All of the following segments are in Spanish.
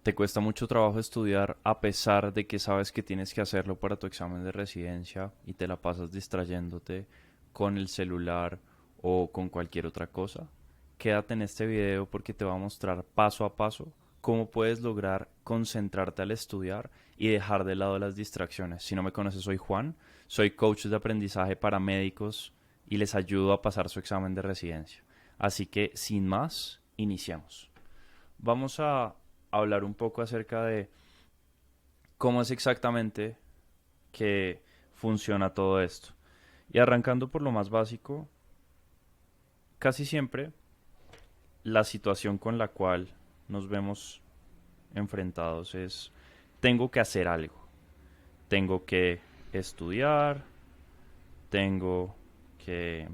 ¿Te cuesta mucho trabajo estudiar a pesar de que sabes que tienes que hacerlo para tu examen de residencia y te la pasas distrayéndote con el celular o con cualquier otra cosa? Quédate en este video porque te va a mostrar paso a paso cómo puedes lograr concentrarte al estudiar y dejar de lado las distracciones. Si no me conoces, soy Juan, soy coach de aprendizaje para médicos y les ayudo a pasar su examen de residencia. Así que, sin más, iniciamos. Vamos a hablar un poco acerca de cómo es exactamente que funciona todo esto. Y arrancando por lo más básico, casi siempre la situación con la cual nos vemos enfrentados es: tengo que hacer algo, tengo que estudiar, tengo que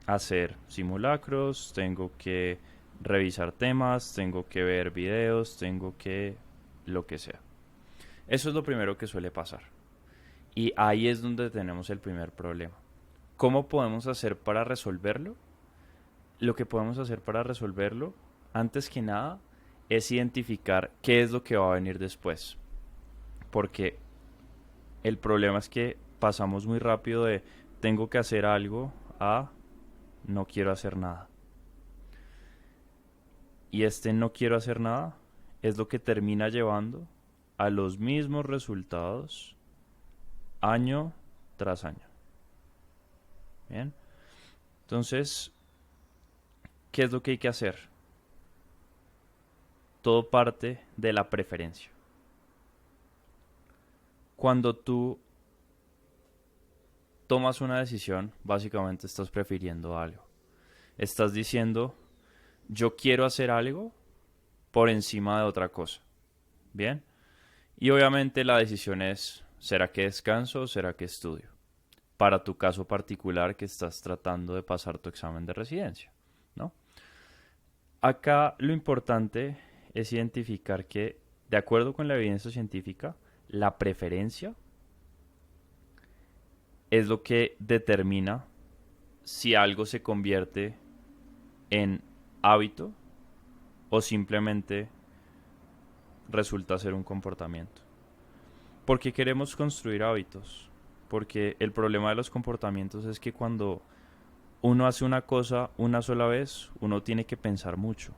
hacer simulacros, tengo que revisar temas, tengo que ver videos, tengo que lo que sea. Eso es lo primero que suele pasar. Y ahí es donde tenemos el primer problema. ¿Cómo podemos hacer para resolverlo? Lo que podemos hacer para resolverlo, antes que nada, es identificar qué es lo que va a venir después. Porque el problema es que pasamos muy rápido de tengo que hacer algo a no quiero hacer nada. Y este no quiero hacer nada es lo que termina llevando a los mismos resultados año tras año. Bien. Entonces, ¿qué es lo que hay que hacer? Todo parte de la preferencia. Cuando tú tomas una decisión, básicamente estás prefiriendo algo. Estás diciendo, yo quiero hacer algo por encima de otra cosa. Bien. Y obviamente la decisión es, ¿será que descanso o será que estudio? Para tu caso particular que estás tratando de pasar tu examen de residencia, ¿no? Acá lo importante es identificar que, de acuerdo con la evidencia científica, la preferencia es lo que determina si algo se convierte en hábito o simplemente resulta ser un comportamiento. ¿Por qué queremos construir hábitos? Porque el problema de los comportamientos es que cuando uno hace una cosa una sola vez, uno tiene que pensar mucho.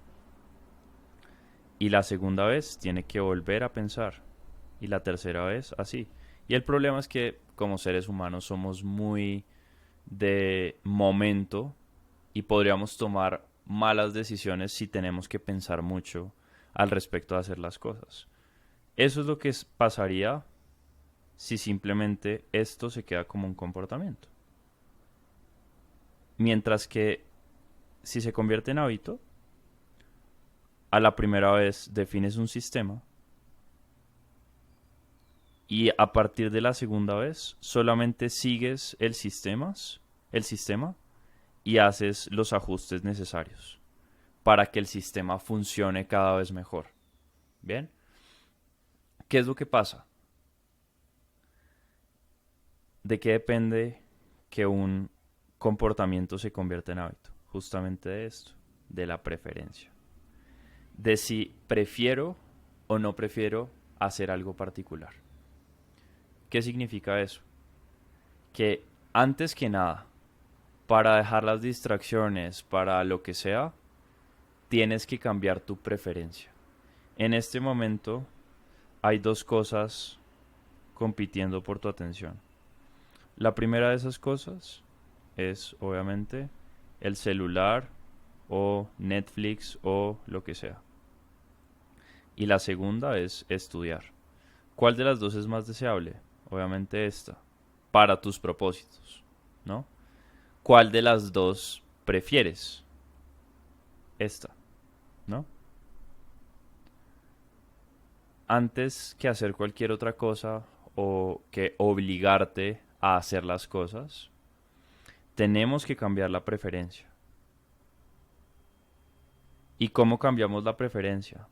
Y la segunda vez tiene que volver a pensar. Y la tercera vez así. Y el problema es que como seres humanos somos muy de momento y podríamos tomar malas decisiones si tenemos que pensar mucho al respecto de hacer las cosas. Eso es lo que pasaría si simplemente esto se queda como un comportamiento. Mientras que si se convierte en hábito, a la primera vez defines un sistema y a partir de la segunda vez solamente sigues el sistema y haces los ajustes necesarios para que el sistema funcione cada vez mejor. Bien, ¿qué es lo que pasa? ¿De qué depende que un comportamiento se convierta en hábito? Justamente de esto, de la preferencia. De si prefiero o no prefiero hacer algo particular. ¿Qué significa eso? Que antes que nada, para dejar las distracciones, para lo que sea, tienes que cambiar tu preferencia. En este momento hay dos cosas compitiendo por tu atención. La primera de esas cosas es obviamente el celular o Netflix o lo que sea. Y la segunda es estudiar. ¿Cuál de las dos es más deseable? Obviamente esta, para tus propósitos, ¿no? ¿Cuál de las dos prefieres? Esta, ¿no? Antes que hacer cualquier otra cosa o que obligarte a hacer las cosas, tenemos que cambiar la preferencia. ¿Y cómo cambiamos la preferencia?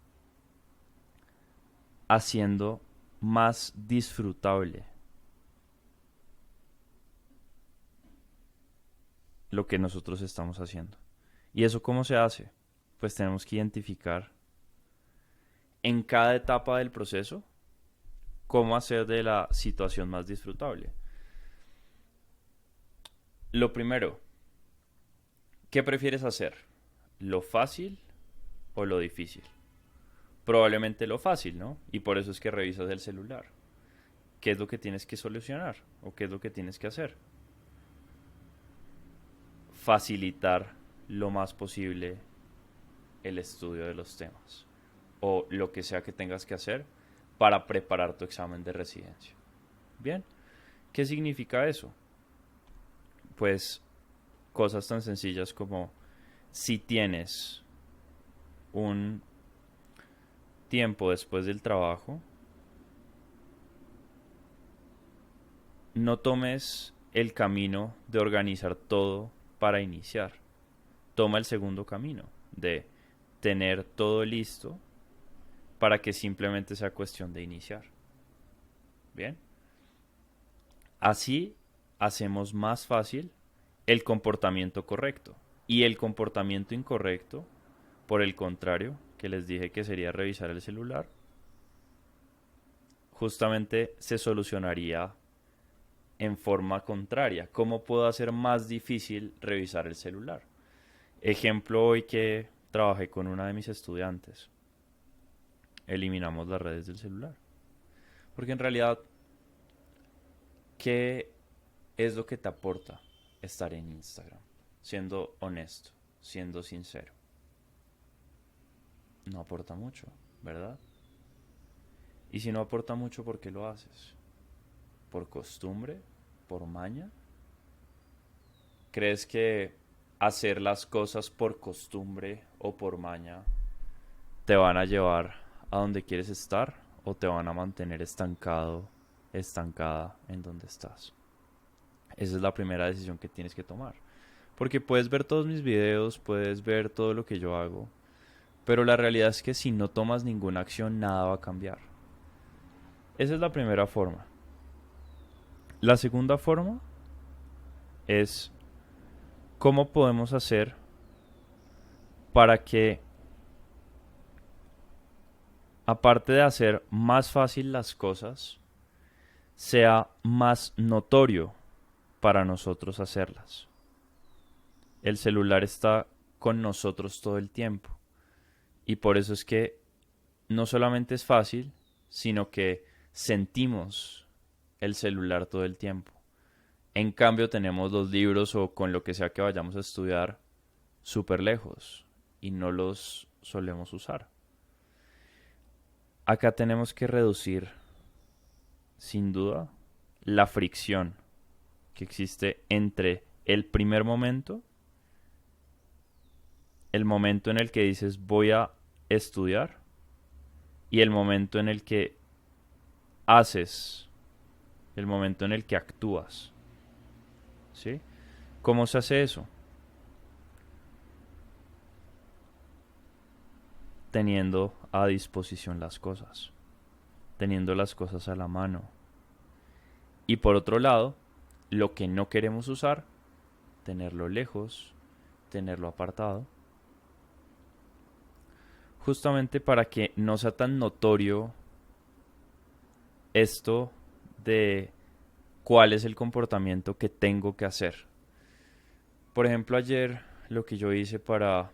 Haciendo más disfrutable lo que nosotros estamos haciendo. ¿Y eso cómo se hace? Pues tenemos que identificar en cada etapa del proceso cómo hacer de la situación más disfrutable. Lo primero, ¿qué prefieres hacer? ¿Lo fácil o lo difícil? Probablemente lo fácil, ¿no? Y por eso es que revisas el celular. ¿Qué es lo que tienes que solucionar? ¿O qué es lo que tienes que hacer? Facilitar lo más posible el estudio de los temas. O lo que sea que tengas que hacer para preparar tu examen de residencia. Bien, ¿qué significa eso? Pues cosas tan sencillas como si tienes un tiempo después del trabajo, no tomes el camino de organizar todo para iniciar. Toma el segundo camino de tener todo listo para que simplemente sea cuestión de iniciar. Bien, así hacemos más fácil el comportamiento correcto. Y el comportamiento incorrecto, por el contrario, que les dije que sería revisar el celular, justamente se solucionaría en forma contraria. ¿Cómo puedo hacer más difícil revisar el celular? Ejemplo, hoy que trabajé con una de mis estudiantes, eliminamos las redes del celular. Porque en realidad, ¿qué es lo que te aporta estar en Instagram? Siendo honesto, siendo sincero. No aporta mucho, ¿verdad? Y si no aporta mucho, ¿por qué lo haces? ¿Por costumbre? ¿Por maña? ¿Crees que hacer las cosas por costumbre o por maña te van a llevar a donde quieres estar o te van a mantener estancado, estancada en donde estás? Esa es la primera decisión que tienes que tomar. Porque puedes ver todos mis videos, puedes ver todo lo que yo hago, pero la realidad es que si no tomas ninguna acción, nada va a cambiar. Esa es la primera forma. La segunda forma es cómo podemos hacer para que, aparte de hacer más fácil las cosas, sea más notorio para nosotros hacerlas. El celular está con nosotros todo el tiempo y por eso es que no solamente es fácil, sino que sentimos el celular todo el tiempo. En cambio tenemos los libros o con lo que sea que vayamos a estudiar súper lejos y no los solemos usar. Acá tenemos que reducir, sin duda, la fricción que existe entre el primer momento, el momento en el que dices voy a estudiar y el momento en el que haces, el momento en el que actúas. ¿Sí? ¿Cómo se hace eso? Teniendo a disposición las cosas, teniendo las cosas a la mano. Y por otro lado, lo que no queremos usar, tenerlo lejos, tenerlo apartado, justamente para que no sea tan notorio esto de cuál es el comportamiento que tengo que hacer. Por ejemplo, ayer lo que yo hice para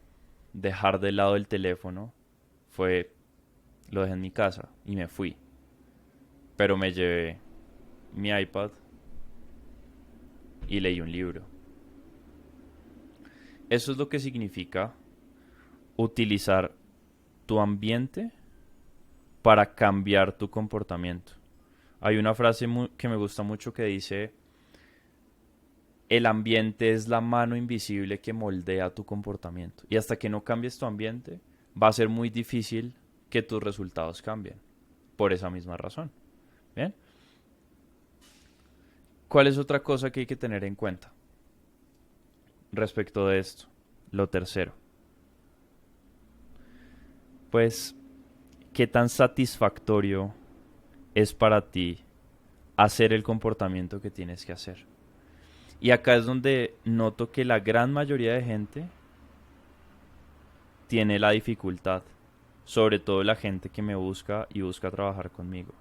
dejar de lado el teléfono fue, lo dejé en mi casa y me fui. Pero me llevé mi iPad y leí un libro. Eso es lo que significa utilizar tu ambiente para cambiar tu comportamiento. Hay una frase que me gusta mucho que dice, el ambiente es la mano invisible que moldea tu comportamiento. Y hasta que no cambies tu ambiente, va a ser muy difícil que tus resultados cambien. Por esa misma razón. ¿Bien? ¿Cuál es otra cosa que hay que tener en cuenta respecto de esto? Lo tercero. Pues, ¿qué tan satisfactorio es para ti hacer el comportamiento que tienes que hacer? Y acá es donde noto que la gran mayoría de gente tiene la dificultad. sobre todo la gente que me busca y busca trabajar conmigo.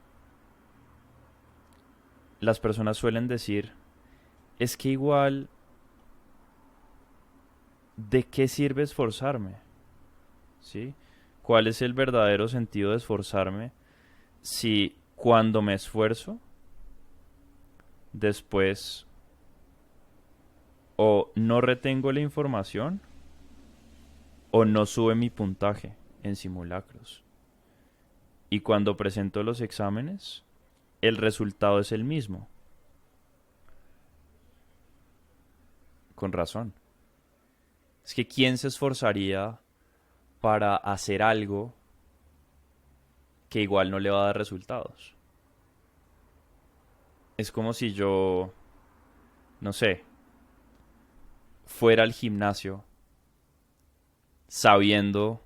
Las personas suelen decir, es que igual, ¿de qué sirve esforzarme? ¿Sí? ¿Cuál es el verdadero sentido de esforzarme si cuando me esfuerzo, después o no retengo la información o no sube mi puntaje en simulacros? Y cuando presento los exámenes, el resultado es el mismo. Con razón. Es que ¿quién se esforzaría para hacer algo que igual no le va a dar resultados? Es como si yo, no sé, fuera al gimnasio sabiendo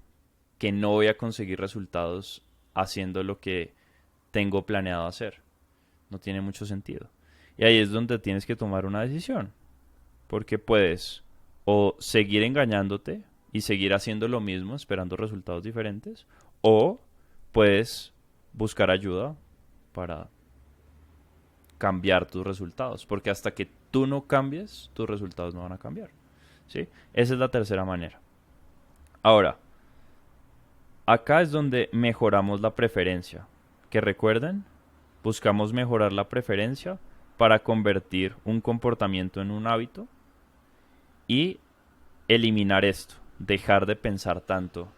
que no voy a conseguir resultados haciendo lo que tengo planeado hacer. No tiene mucho sentido. Y ahí es donde tienes que tomar una decisión. Porque puedes o seguir engañándote y seguir haciendo lo mismo esperando resultados diferentes, o puedes buscar ayuda para cambiar tus resultados, porque hasta que tú no cambies, tus resultados no van a cambiar. ¿Sí? Esa es la tercera manera. Ahora, acá es donde mejoramos la preferencia. Que recuerden, buscamos mejorar la preferencia para convertir un comportamiento en un hábito y eliminar esto, dejar de pensar tanto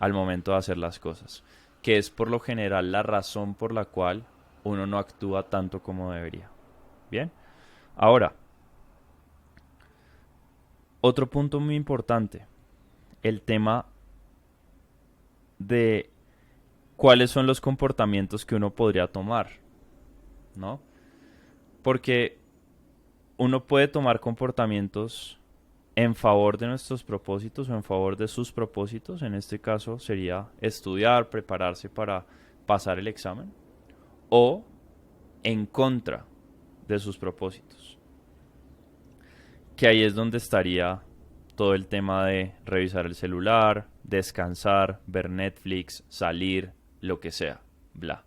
al momento de hacer las cosas, que es por lo general la razón por la cual uno no actúa tanto como debería. Bien, ahora, otro punto muy importante, el tema de cuáles son los comportamientos que uno podría tomar, ¿no? Porque uno puede tomar comportamientos en favor de nuestros propósitos o en favor de sus propósitos. En este caso sería estudiar, prepararse para pasar el examen, o en contra de sus propósitos. Que ahí es donde estaría todo el tema de revisar el celular, descansar, ver Netflix, salir, lo que sea, bla.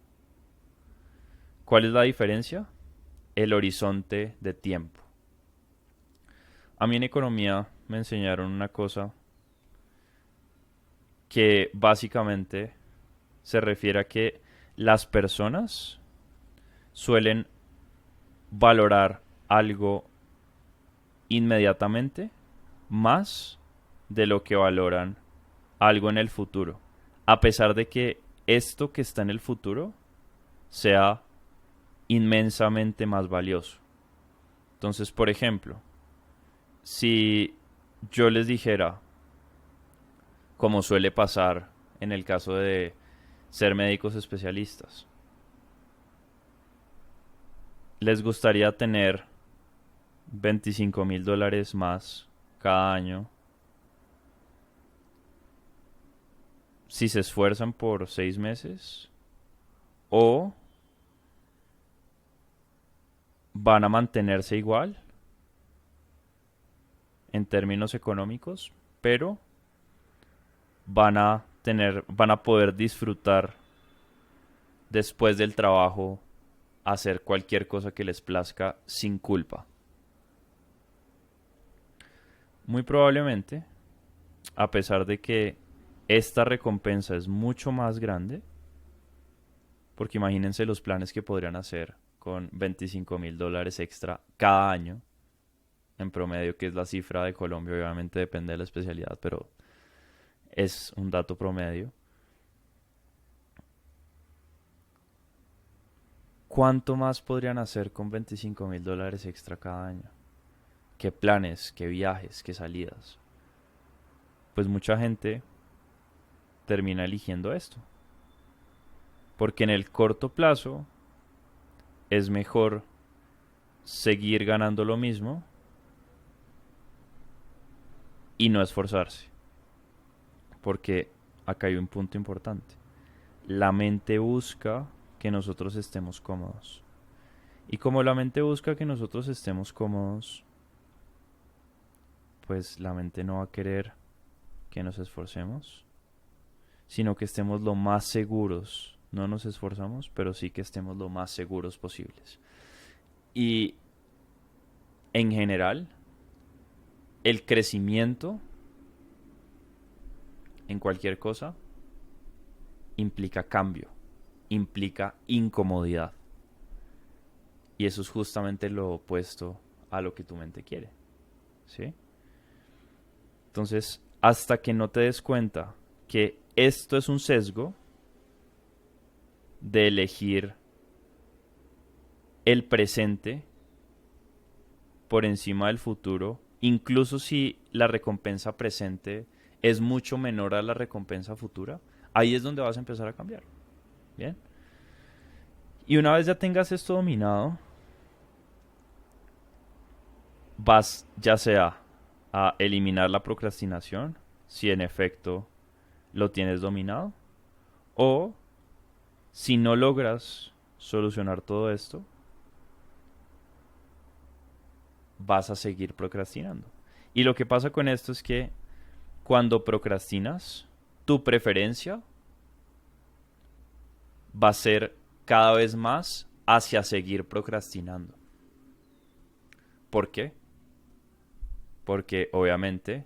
¿Cuál es la diferencia? El horizonte de tiempo. A mí en economía me enseñaron una cosa que básicamente se refiere a que las personas suelen valorar algo inmediatamente más de lo que valoran algo en el futuro, a pesar de que esto que está en el futuro sea inmensamente más valioso. Entonces, por ejemplo, si yo les dijera, como suele pasar en el caso de ser médicos especialistas, les gustaría tener $25,000 más cada año si se esfuerzan por 6 meses, o van a mantenerse igual en términos económicos, pero van a poder disfrutar después del trabajo, hacer cualquier cosa que les plazca sin culpa. Muy probablemente, a pesar de que esta recompensa es mucho más grande, porque imagínense los planes que podrían hacer con $25,000 extra cada año, en promedio, que es la cifra de Colombia. Obviamente depende de la especialidad, pero es un dato promedio. ¿Cuánto más podrían hacer con $25,000 extra cada año? ¿Qué planes, qué viajes, qué salidas? Pues mucha gente termina eligiendo esto. Porque en el corto plazo es mejor seguir ganando lo mismo y no esforzarse. Porque acá hay un punto importante. La mente busca que nosotros estemos cómodos. Y como la mente busca que nosotros estemos cómodos, pues la mente no va a querer que nos esforcemos, sino que estemos lo más seguros. No nos esforzamos, pero sí que estemos lo más seguros posibles. Y en general, el crecimiento en cualquier cosa implica cambio, implica incomodidad. Y eso es justamente lo opuesto a lo que tu mente quiere. ¿Sí? Entonces, hasta que no te des cuenta que esto es un sesgo de elegir el presente por encima del futuro, incluso si la recompensa presente es mucho menor a la recompensa futura, ahí es donde vas a empezar a cambiar. ¿Bien? Y una vez ya tengas esto dominado, vas ya sea a eliminar la procrastinación, si en efecto lo tienes dominado, o si no logras solucionar todo esto, vas a seguir procrastinando. Y lo que pasa con esto es que cuando procrastinas, tu preferencia va a ser cada vez más hacia seguir procrastinando. ¿Por qué? Porque obviamente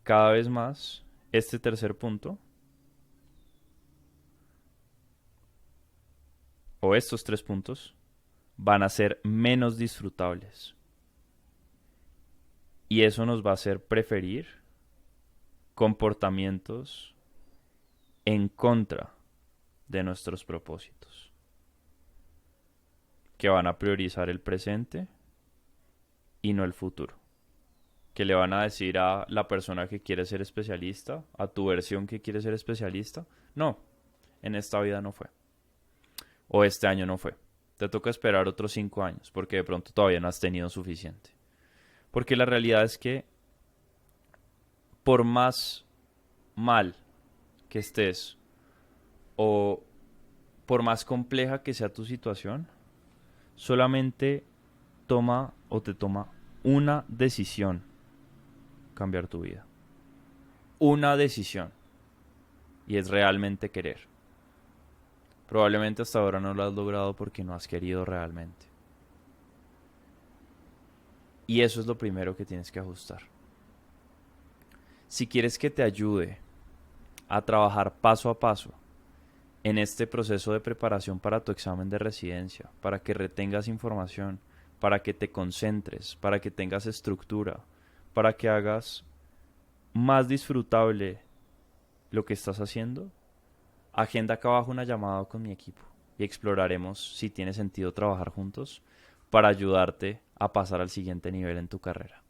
cada vez más este tercer punto o estos tres puntos van a ser menos disfrutables. Y eso nos va a hacer preferir comportamientos en contra de nuestros propósitos, que van a priorizar el presente y no el futuro, que le van a decir a la persona que quiere ser especialista, a tu versión que quiere ser especialista, no, en esta vida no fue, o este año no fue, te toca esperar otros 5 años, porque de pronto todavía no has tenido suficiente. Porque la realidad es que por más mal que estés o por más compleja que sea tu situación, solamente toma o te toma una decisión cambiar tu vida. Una decisión. Y es realmente querer. Probablemente hasta ahora no lo has logrado porque no has querido realmente. Y eso es lo primero que tienes que ajustar. Si quieres que te ayude a trabajar paso a paso en este proceso de preparación para tu examen de residencia, para que retengas información, para que te concentres, para que tengas estructura, para que hagas más disfrutable lo que estás haciendo, agenda acá abajo una llamada con mi equipo y exploraremos si tiene sentido trabajar juntos para ayudarte a pasar al siguiente nivel en tu carrera.